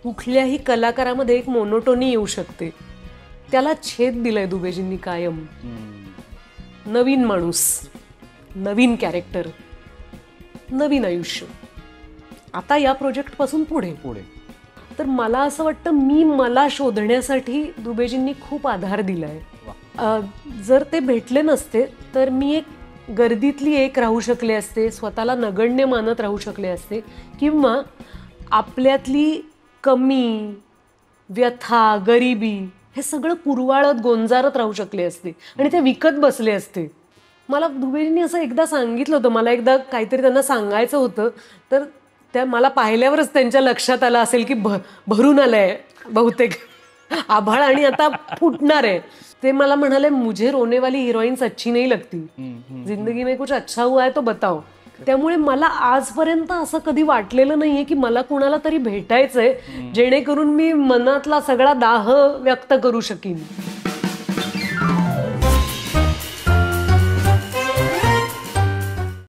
कुठल्याही कलाकारामध्ये एक मोनोटोनी येऊ शकते, त्याला छेद दिलाय दुबेजींनी कायम. नवीन माणूस, नवीन कॅरेक्टर, नवीन आयुष्य. आता या प्रोजेक्ट पासून पुढे पुढे तर मला असं वाटतं मी मला शोधण्यासाठी दुबेजींनी खूप आधार दिलाय. जर ते भेटले नसते तर मी एक गर्दीतली एक राहू शकले असते, स्वतःला नगण्य मानत राहू शकले असते, किंवा आपल्यातली कमी, व्यथा, गरिबी हे सगळं कुरवाळत गोंजारत राहू शकले असते आणि ते विकत बसले असते. मला दुबेजींनी असं एकदा सांगितलं होतं, मला एकदा काहीतरी त्यांना सांगायचं होतं, तर त्या मला पाहिल्यावरच त्यांच्या लक्षात आलं असेल की भरून आलंय बहुतेक आभाळ आणि आता फुटणार आहे. ते मला म्हणाले, मुझे रोने वाली हिरोईन्स अच्छी नहीं लगती, जिंदगी में कुछ अच्छा हुआ है तो बताओ. त्यामुळे मला आजपर्यंत असं कधी वाटलेलं नाहीये की मला कुणाला तरी भेटायचंय जेणेकरून मी मनातला सगळा दाह व्यक्त करू शकीन.